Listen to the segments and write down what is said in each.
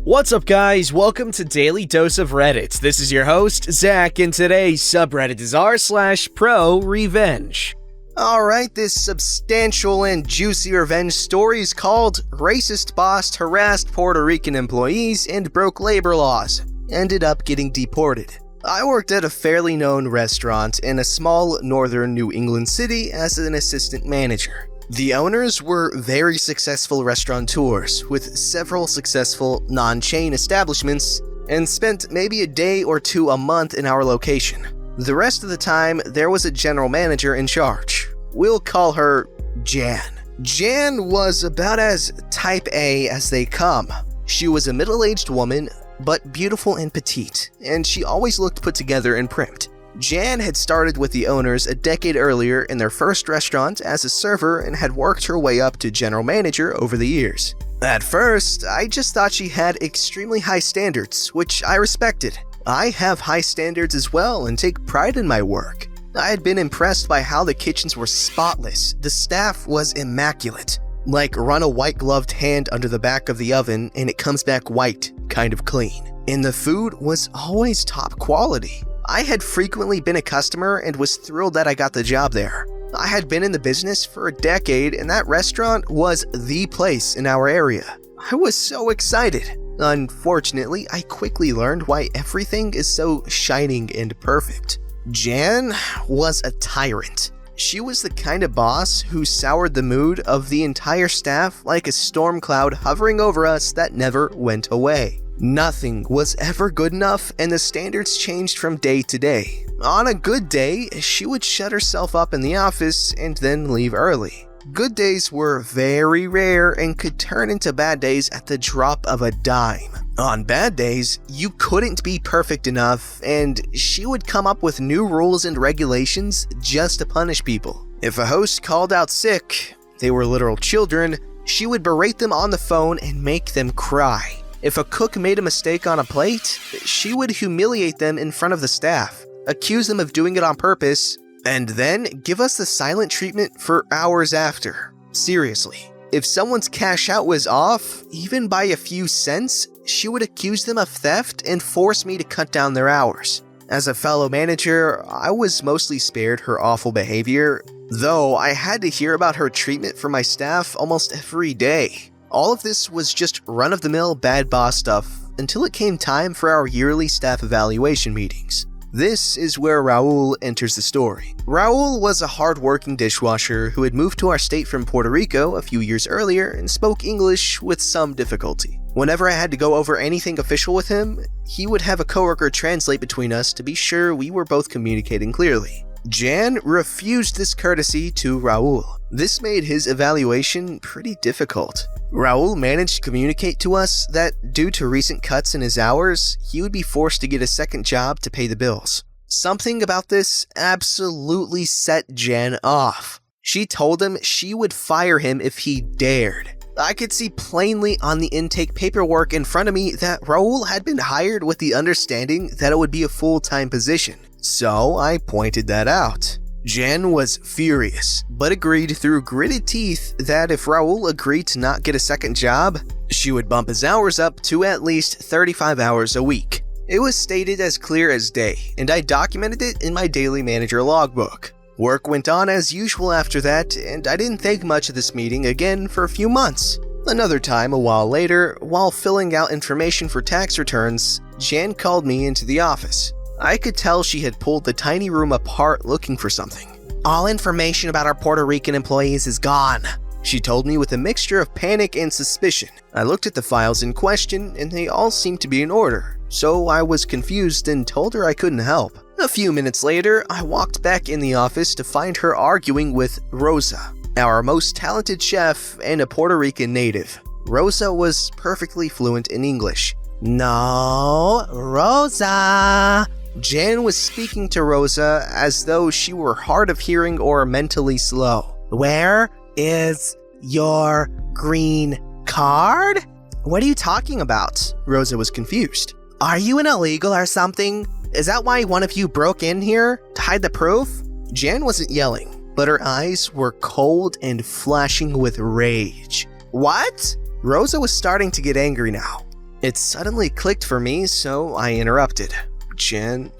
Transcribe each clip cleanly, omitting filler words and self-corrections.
What's up, guys? Welcome to Daily Dose of Reddit. This is your host, Zach, and today's subreddit is r/ProRevenge. Alright, this substantial and juicy revenge story is called Racist Boss Harassed Puerto Rican Employees and Broke Labor Laws, Ended Up Getting Deported. I worked at a fairly known restaurant in a small northern New England city as an assistant manager. The owners were very successful restaurateurs with several successful non-chain establishments and spent maybe a day or two a month in our location. The rest of the time, there was a general manager in charge. We'll call her Jan. Jan was about as type A as they come. She was a middle-aged woman, but beautiful and petite, and she always looked put together and primed. Jan had started with the owners a decade earlier in their first restaurant as a server and had worked her way up to general manager over the years. At first, I just thought she had extremely high standards, which I respected. I have high standards as well and take pride in my work. I had been impressed by how the kitchens were spotless. The staff was immaculate. Like run a white-gloved hand under the back of the oven and it comes back white, kind of clean. And the food was always top quality. I had frequently been a customer and was thrilled that I got the job there. I had been in the business for a decade and that restaurant was the place in our area. I was so excited. Unfortunately, I quickly learned why everything is so shining and perfect. Jan was a tyrant. She was the kind of boss who soured the mood of the entire staff like a storm cloud hovering over us that never went away. Nothing was ever good enough, and the standards changed from day to day. On a good day, she would shut herself up in the office and then leave early. Good days were very rare and could turn into bad days at the drop of a dime. On bad days, you couldn't be perfect enough, and she would come up with new rules and regulations just to punish people. If a host called out sick, they were literal children, she would berate them on the phone and make them cry. If a cook made a mistake on a plate, she would humiliate them in front of the staff, accuse them of doing it on purpose, and then give us the silent treatment for hours after. Seriously, if someone's cash out was off, even by a few cents, she would accuse them of theft and force me to cut down their hours. As a fellow manager, I was mostly spared her awful behavior, though I had to hear about her treatment for my staff almost every day. All of this was just run-of-the-mill bad boss stuff until it came time for our yearly staff evaluation meetings. This is where Raul enters the story. Raul was a hard-working dishwasher who had moved to our state from Puerto Rico a few years earlier and spoke English with some difficulty. Whenever I had to go over anything official with him, he would have a coworker translate between us to be sure we were both communicating clearly. Jan refused this courtesy to Raul. This made his evaluation pretty difficult. Raul managed to communicate to us that due to recent cuts in his hours, he would be forced to get a second job to pay the bills. Something about this absolutely set Jan off. She told him she would fire him if he dared. I could see plainly on the intake paperwork in front of me that Raul had been hired with the understanding that it would be a full-time position. So I pointed that out. Jan was furious, but agreed through gritted teeth that if Raul agreed to not get a second job, she would bump his hours up to at least 35 hours a week. It was stated as clear as day, and I documented it in my daily manager logbook. Work went on as usual after that, and I didn't think much of this meeting again for a few months. Another time, a while later, while filling out information for tax returns, Jan called me into the office. I could tell she had pulled the tiny room apart looking for something. "All information about our Puerto Rican employees is gone," she told me with a mixture of panic and suspicion. I looked at the files in question and they all seemed to be in order, so I was confused and told her I couldn't help. A few minutes later, I walked back in the office to find her arguing with Rosa, our most talented chef and a Puerto Rican native. Rosa was perfectly fluent in English. "No, Rosa." Jan was speaking to Rosa as though she were hard of hearing or mentally slow. "Where is your green card?" "What are you talking about?" Rosa was confused. "Are you an illegal or something? Is that why one of you broke in here? To hide the proof?" Jan wasn't yelling, but her eyes were cold and flashing with rage. "What?" Rosa was starting to get angry now. It suddenly clicked for me, so I interrupted. Jan,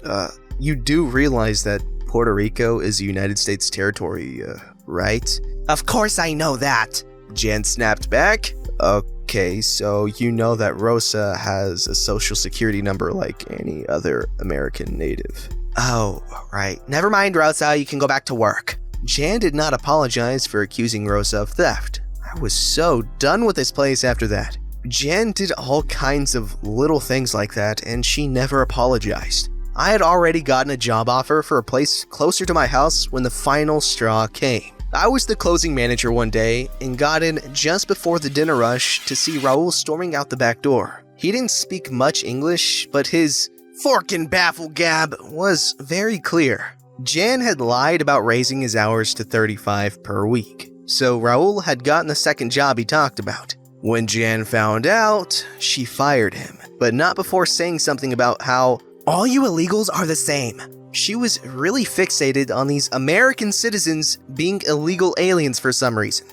you do realize that Puerto Rico is a United States territory, right? Of course I know that, Jan snapped back. Okay, so you know that Rosa has a social security number like any other American native. Oh, right. Never mind, Rosa, you can go back to work. Jan did not apologize for accusing Rosa of theft. I was so done with this place after that. Jan did all kinds of little things like that, and she never apologized. I had already gotten a job offer for a place closer to my house when the final straw came. I was the closing manager one day and got in just before the dinner rush to see Raul storming out the back door. He didn't speak much English, but his fork and baffle gab was very clear. Jan had lied about raising his hours to 35 per week, so Raul had gotten the second job he talked about. When Jan found out, she fired him, but not before saying something about how all you illegals are the same. She was really fixated on these American citizens being illegal aliens for some reason.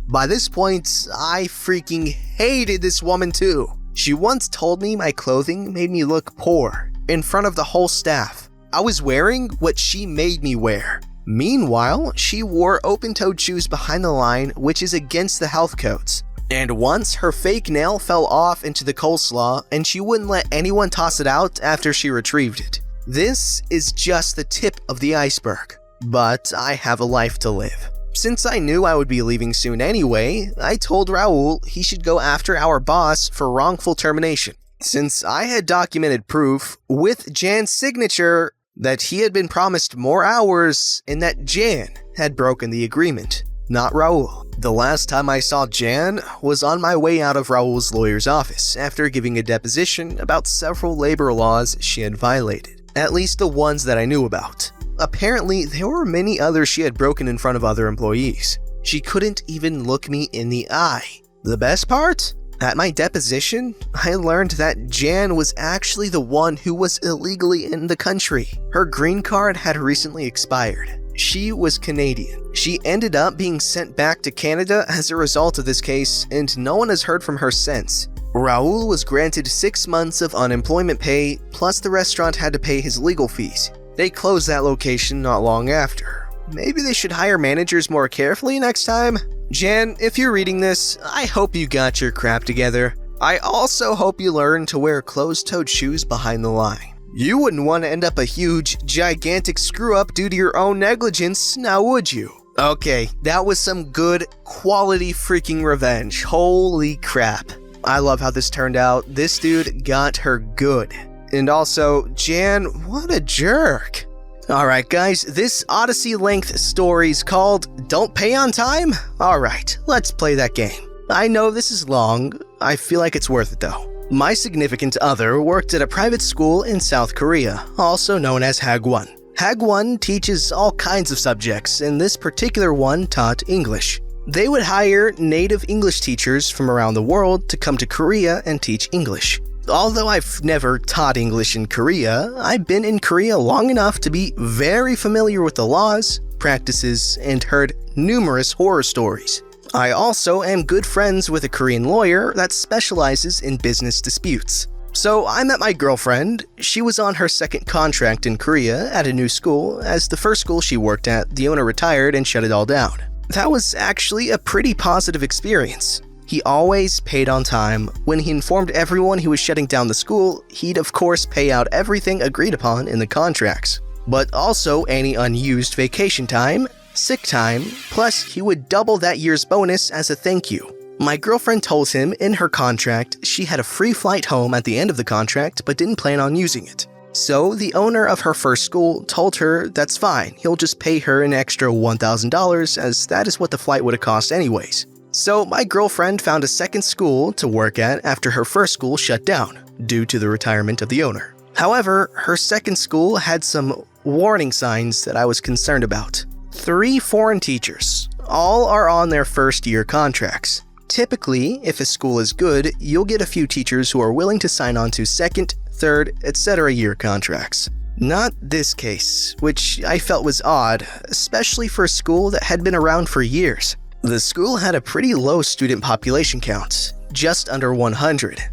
By this point, I freaking hated this woman too. She once told me my clothing made me look poor in front of the whole staff. I was wearing what she made me wear. Meanwhile, she wore open-toed shoes behind the line, which is against the health codes. And once her fake nail fell off into the coleslaw and she wouldn't let anyone toss it out after she retrieved it. This is just the tip of the iceberg, but I have a life to live. Since I knew I would be leaving soon anyway, I told Raul he should go after our boss for wrongful termination, since I had documented proof with Jan's signature that he had been promised more hours and that Jan had broken the agreement, not Raul. The last time I saw Jan was on my way out of Raul's lawyer's office after giving a deposition about several labor laws she had violated, at least the ones that I knew about. Apparently, there were many others she had broken in front of other employees. She couldn't even look me in the eye. The best part? At my deposition, I learned that Jan was actually the one who was illegally in the country. Her green card had recently expired. She was Canadian. She ended up being sent back to Canada as a result of this case, and no one has heard from her since. Raul was granted 6 months of unemployment pay, plus the restaurant had to pay his legal fees. They closed that location not long after. Maybe they should hire managers more carefully next time? Jan, if you're reading this, I hope you got your crap together. I also hope you learn to wear closed-toed shoes behind the line. You wouldn't want to end up a huge, gigantic screw-up due to your own negligence, now would you? Okay, that was some good, quality freaking revenge. Holy crap. I love how this turned out. This dude got her good. And also, Jan, what a jerk. Alright guys, this Odyssey-length story's called Don't Pay on Time? Alright, let's play that game. I know this is long, I feel like it's worth it though. My significant other worked at a private school in South Korea, also known as Hagwon. Hagwon teaches all kinds of subjects, and this particular one taught English. They would hire native English teachers from around the world to come to Korea and teach English. Although I've never taught English in Korea, I've been in Korea long enough to be very familiar with the laws, practices, and heard numerous horror stories. I also am good friends with a Korean lawyer that specializes in business disputes. So I met my girlfriend. She was on her second contract in Korea at a new school, as the first school she worked at, the owner retired and shut it all down. That was actually a pretty positive experience. He always paid on time. When he informed everyone he was shutting down the school, he'd of course pay out everything agreed upon in the contracts, but also any unused vacation time, sick time, plus he would double that year's bonus as a thank you. My girlfriend told him in her contract she had a free flight home at the end of the contract but didn't plan on using it. So the owner of her first school told her that's fine, he'll just pay her an extra $1,000 as that is what the flight would have cost anyways. So my girlfriend found a second school to work at after her first school shut down, due to the retirement of the owner. However, her second school had some warning signs that I was concerned about. 3 foreign teachers. All are on their first year contracts. Typically, if a school is good, you'll get a few teachers who are willing to sign on to second, third, etc. year contracts. Not this case, which I felt was odd, especially for a school that had been around for years. The school had a pretty low student population count, just under 100.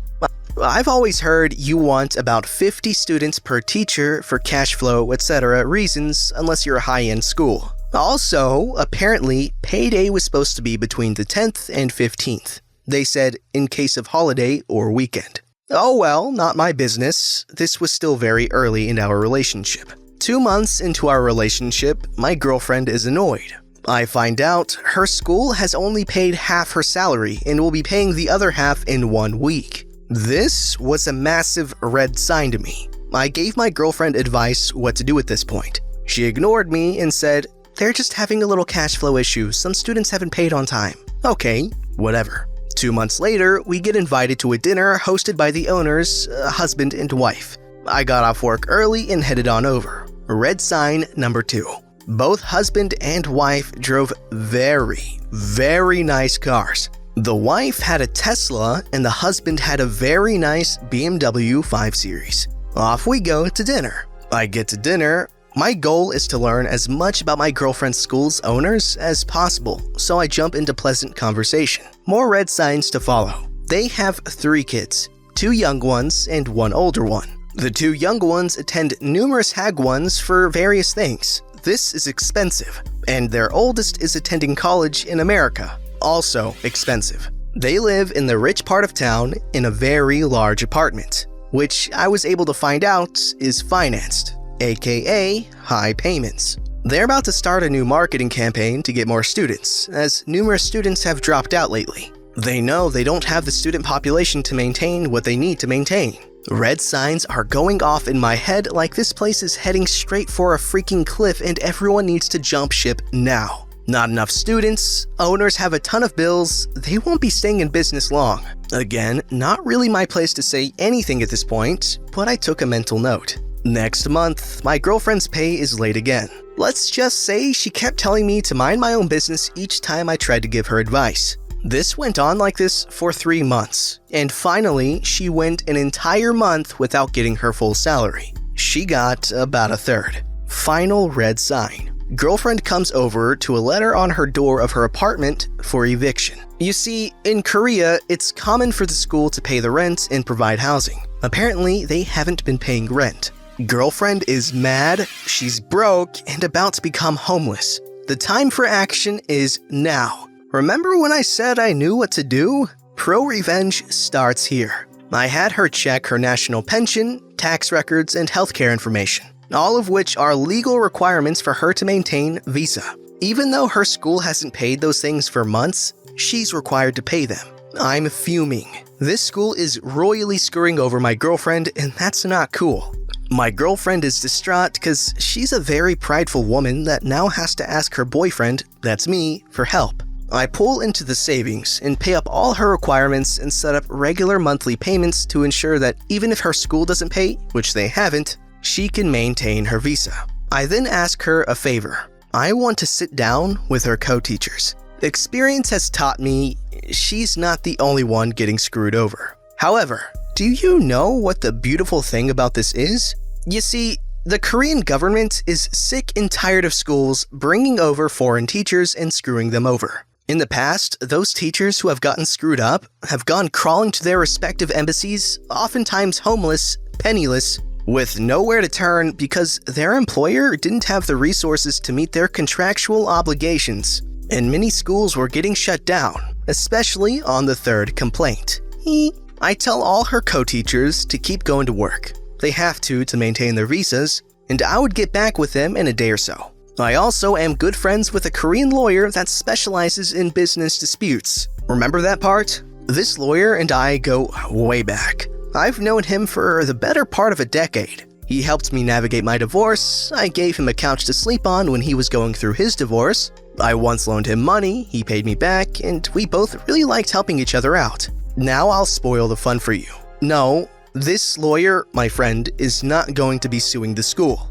I've always heard you want about 50 students per teacher for cash flow, etc. reasons unless you're a high-end school. Also, apparently, payday was supposed to be between the 10th and 15th. They said in case of holiday or weekend. Oh well, not my business. This was still very early in our relationship. 2 months into our relationship, my girlfriend is annoyed. I find out her school has only paid half her salary and will be paying the other half in 1 week. This was a massive red sign to me. I gave my girlfriend advice what to do at this point. She ignored me and said, "They're just having a little cash flow issue. Some students haven't paid on time." Okay, whatever. 2 months later, we get invited to a dinner hosted by the owners, husband and wife. I got off work early and headed on over. Red sign number 2. Both husband and wife drove very, very nice cars. The wife had a Tesla and the husband had a very nice BMW 5 Series. Off we go to dinner. I get to dinner. My goal is to learn as much about my girlfriend's school's owners as possible, so I jump into pleasant conversation. More red signs to follow. They have 3 kids, 2 young ones and 1 older one. The 2 young ones attend numerous hag ones for various things. This is expensive, and their oldest is attending college in America, also expensive. They live in the rich part of town in a very large apartment, which I was able to find out is financed, aka high payments. They're about to start a new marketing campaign to get more students, as numerous students have dropped out lately. They know they don't have the student population to maintain what they need to maintain. Red signs are going off in my head like this place is heading straight for a freaking cliff and everyone needs to jump ship now. Not enough students, owners have a ton of bills, they won't be staying in business long. Again, not really my place to say anything at this point, but I took a mental note. Next month, my girlfriend's pay is late again. Let's just say she kept telling me to mind my own business each time I tried to give her advice. This went on like this for 3 months, and finally, she went an entire month without getting her full salary. She got about a third. Final red sign. Girlfriend comes over to a letter on her door of her apartment for eviction. You see, in Korea, it's common for the school to pay the rent and provide housing. Apparently, they haven't been paying rent. Girlfriend is mad, she's broke, and about to become homeless. The time for action is now. Remember when I said I knew what to do? ProRevenge starts here. I had her check her national pension, tax records, and healthcare information, all of which are legal requirements for her to maintain visa. Even though her school hasn't paid those things for months, she's required to pay them. I'm fuming. This school is royally screwing over my girlfriend, and that's not cool. My girlfriend is distraught because she's a very prideful woman that now has to ask her boyfriend, that's me, for help. I pull into the savings and pay up all her requirements and set up regular monthly payments to ensure that even if her school doesn't pay, which they haven't, she can maintain her visa. I then ask her a favor. I want to sit down with her co-teachers. Experience has taught me she's not the only one getting screwed over. However, do you know what the beautiful thing about this is? You see, the Korean government is sick and tired of schools bringing over foreign teachers and screwing them over. In the past, those teachers who have gotten screwed up have gone crawling to their respective embassies, oftentimes homeless, penniless, with nowhere to turn because their employer didn't have the resources to meet their contractual obligations, and many schools were getting shut down, especially on the 3rd complaint. I tell all her co-teachers to keep going to work. They have to maintain their visas, and I would get back with them in a day or so. I also am good friends with a Korean lawyer that specializes in business disputes. Remember that part? This lawyer and I go way back. I've known him for the better part of a decade. He helped me navigate my divorce, I gave him a couch to sleep on when he was going through his divorce, I once loaned him money, he paid me back, and we both really liked helping each other out. Now I'll spoil the fun for you. No, this lawyer, my friend, is not going to be suing the school.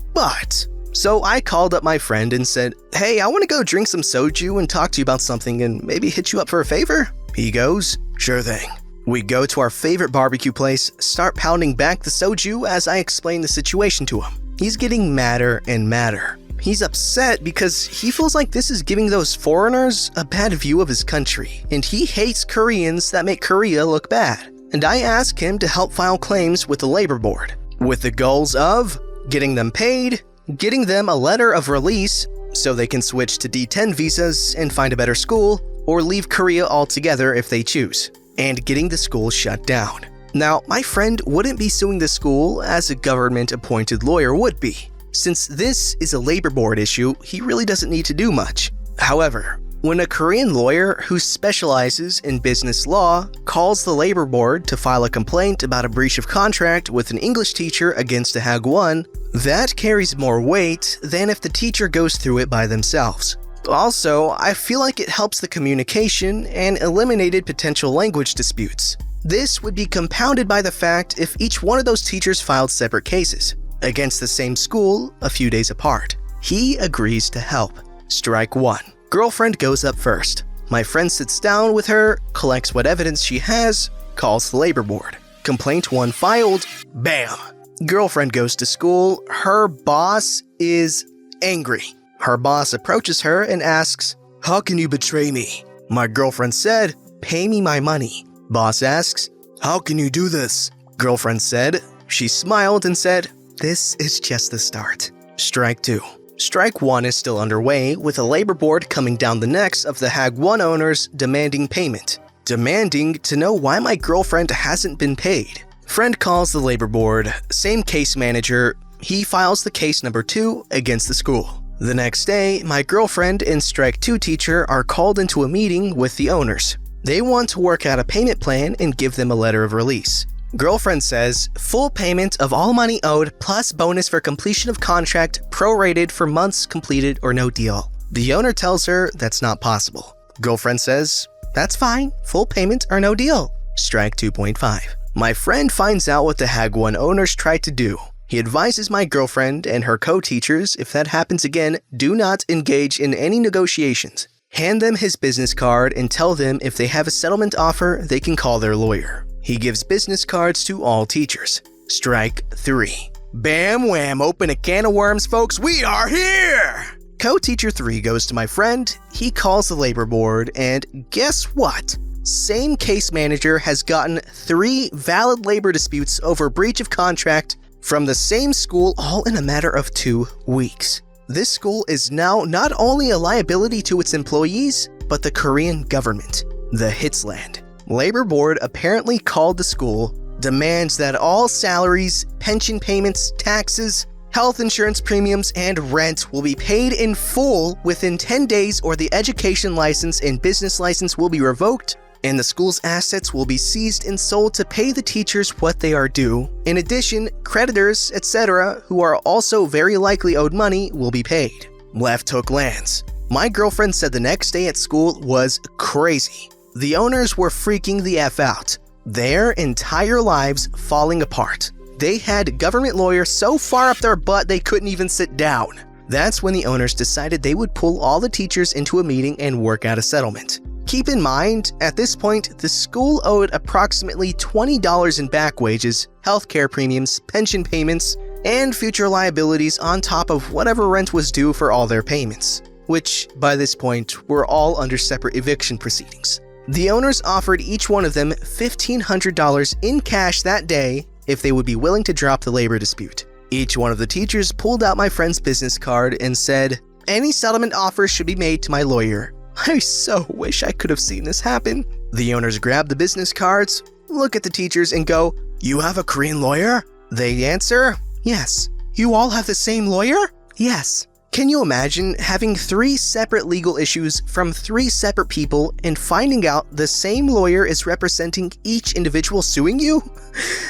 So I called up my friend and said, "Hey, I want to go drink some soju and talk to you about something and maybe hit you up for a favor?" He goes, "Sure thing." We go to our favorite barbecue place, start pounding back the soju as I explain the situation to him. He's getting madder and madder. He's upset because he feels like this is giving those foreigners a bad view of his country, and he hates Koreans that make Korea look bad. and I ask him to help file claims with the labor board, with the goals of getting them paid, getting them a letter of release so they can switch to D10 visas and find a better school, or leave Korea altogether if they choose, and getting the school shut down. Now, my friend wouldn't be suing the school as a government-appointed lawyer would be. Since this is a labor board issue, he really doesn't need to do much. However, when a Korean lawyer who specializes in business law calls the labor board to file a complaint about a breach of contract with an English teacher against a Hagwon, that carries more weight than if the teacher goes through it by themselves. Also, I feel like it helps the communication and eliminated potential language disputes. This would be compounded by the fact if each one of those teachers filed separate cases against the same school a few days apart. He agrees to help. Strike one. Girlfriend goes up first. My friend sits down with her, collects what evidence she has, calls the labor board. Complaint 1 filed. Bam! Girlfriend goes to school. Her boss is angry. Her boss approaches her and asks, "How can you betray me?" My girlfriend said, "Pay me my money." Boss asks, "How can you do this?" Girlfriend said. She smiled and said, "This is just the start." Strike 2. Strike 1 is still underway, with the labor board coming down the necks of the Hagwon owners demanding payment. Demanding to know why my girlfriend hasn't been paid. Friend calls the labor board, same case manager. He files the case number 2 against the school. The next day, my girlfriend and Strike 2 teacher are called into a meeting with the owners. They want to work out a payment plan and give them a letter of release. Girlfriend says, full payment of all money owed plus bonus for completion of contract prorated for months completed or no deal. The owner tells her that's not possible. Girlfriend says, that's fine, full payment or no deal. Strike 2.5. My friend finds out what the Hagwon owners tried to do. He advises my girlfriend and her co-teachers if that happens again, do not engage in any negotiations. Hand them his business card and tell them if they have a settlement offer, they can call their lawyer. He gives business cards to all teachers. Strike 3. Bam wham, open a can of worms, folks, we are here! Co-teacher 3 goes to my friend, he calls the labor board, and guess what? Same case manager has gotten 3 valid labor disputes over breach of contract from the same school all in a matter of 2 weeks. This school is now not only a liability to its employees, but the Korean government, the Hitsland. Labor board apparently called the school, demands that all salaries, pension payments, taxes, health insurance premiums, and rent will be paid in full within 10 days or the education license and business license will be revoked, and the school's assets will be seized and sold to pay the teachers what they are due. In addition, creditors, etc., who are also very likely owed money, will be paid. Left hook lands. My girlfriend said the next day at school was crazy. The owners were freaking the F out. Their entire lives falling apart. They had government lawyers so far up their butt they couldn't even sit down. That's when the owners decided they would pull all the teachers into a meeting and work out a settlement. Keep in mind, at this point, the school owed approximately $20 in back wages, healthcare premiums, pension payments, and future liabilities on top of whatever rent was due for all their payments, which, by this point, were all under separate eviction proceedings. The owners offered each one of them $1,500 in cash that day if they would be willing to drop the labor dispute. Each one of the teachers pulled out my friend's business card and said, "Any settlement offers should be made to my lawyer." I so wish I could have seen this happen. The owners grab the business cards, look at the teachers and go, "You have a Korean lawyer?" They answer, "Yes." "You all have the same lawyer?" "Yes." Can you imagine having 3 separate legal issues from 3 separate people and finding out the same lawyer is representing each individual suing you?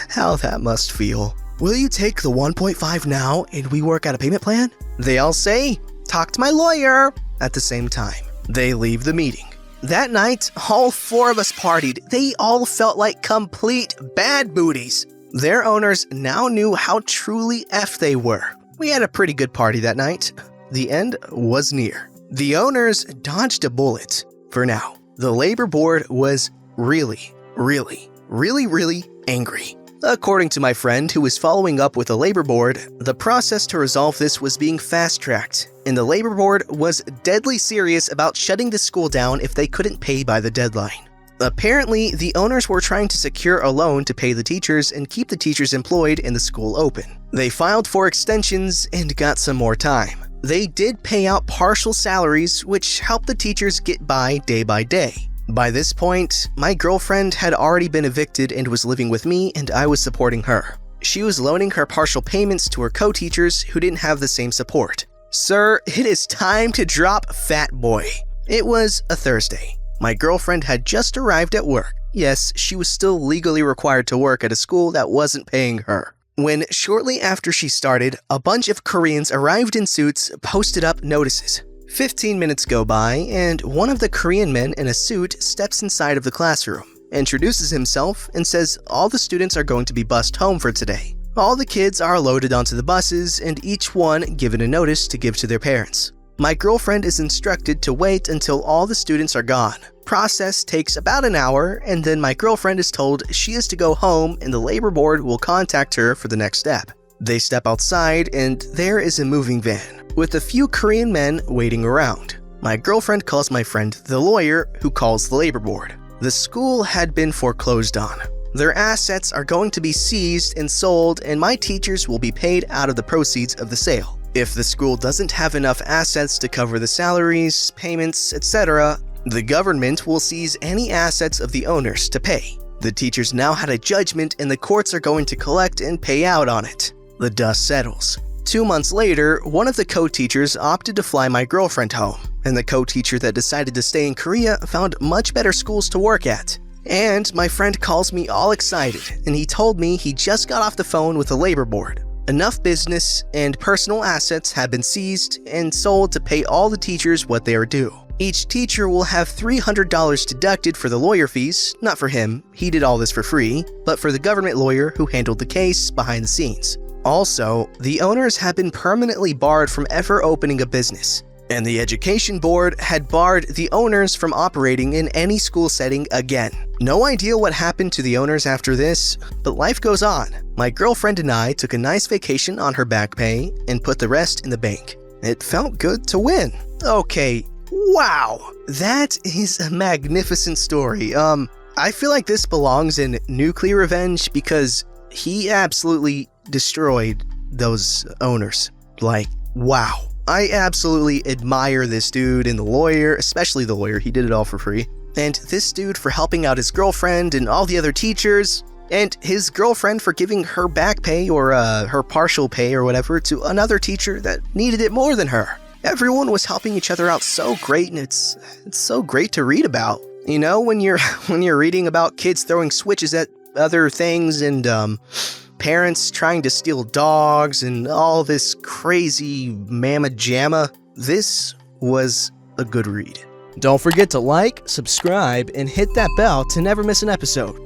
How that must feel. "Will you take the 1.5 now and we work out a payment plan?" They all say, "Talk to my lawyer," at the same time. They leave the meeting. That night, all 4 of us partied. They all felt like complete bad booties. Their owners now knew how truly F they were. We had a pretty good party that night. The end was near. The owners dodged a bullet. For now, the labor board was really angry. According to my friend who was following up with the labor board, the process to resolve this was being fast-tracked, and the labor board was deadly serious about shutting the school down if they couldn't pay by the deadline. Apparently, the owners were trying to secure a loan to pay the teachers and keep the teachers employed and the school open. They filed for extensions and got some more time. They did pay out partial salaries, which helped the teachers get by day. By this point, my girlfriend had already been evicted and was living with me, and I was supporting her. She was loaning her partial payments to her co-teachers who didn't have the same support. Sir, it is time to drop Fat Boy. It was a Thursday. My girlfriend had just arrived at work. Yes, she was still legally required to work at a school that wasn't paying her. When shortly after she started, a bunch of Koreans arrived in suits, posted up notices. 15 minutes go by, and one of the Korean men in a suit steps inside of the classroom, introduces himself, and says all the students are going to be bused home for today. All the kids are loaded onto the buses, and each one given a notice to give to their parents. My girlfriend is instructed to wait until all the students are gone. Process takes about an hour, and then my girlfriend is told she is to go home and the labor board will contact her for the next step. They step outside, and there is a moving van with a few Korean men waiting around. My girlfriend calls my friend the lawyer, who calls the labor board. The school had been foreclosed on. Their assets are going to be seized and sold, and my teachers will be paid out of the proceeds of the sale. If the school doesn't have enough assets to cover the salaries, payments, etc., the government will seize any assets of the owners to pay. The teachers now had a judgment, and the courts are going to collect and pay out on it. The dust settles. 2 months later, one of the co-teachers opted to fly my girlfriend home, and the co-teacher that decided to stay in Korea found much better schools to work at. And my friend calls me all excited, and he told me he just got off the phone with the labor board. Enough business and personal assets have been seized and sold to pay all the teachers what they are due. Each teacher will have $300 deducted for the lawyer fees, not for him, he did all this for free, but for the government lawyer who handled the case behind the scenes. Also, the owners have been permanently barred from ever opening a business, and the education board had barred the owners from operating in any school setting again. No idea what happened to the owners after this, but life goes on. My girlfriend and I took a nice vacation on her back pay and put the rest in the bank. It felt good to win. Okay, wow, that is a magnificent story. I feel like this belongs in Nuclear Revenge because he absolutely destroyed those owners. Like, wow. I absolutely admire this dude and the lawyer, especially the lawyer, he did it all for free. And this dude for helping out his girlfriend and all the other teachers, and his girlfriend for giving her back pay or her partial pay or whatever to another teacher that needed it more than her. Everyone was helping each other out so great, and it's so great to read about. You know, when you're reading about kids throwing switches at other things and parents trying to steal dogs and all this crazy mamma jamma, this was a good read. Don't forget to like, subscribe, and hit that bell to never miss an episode.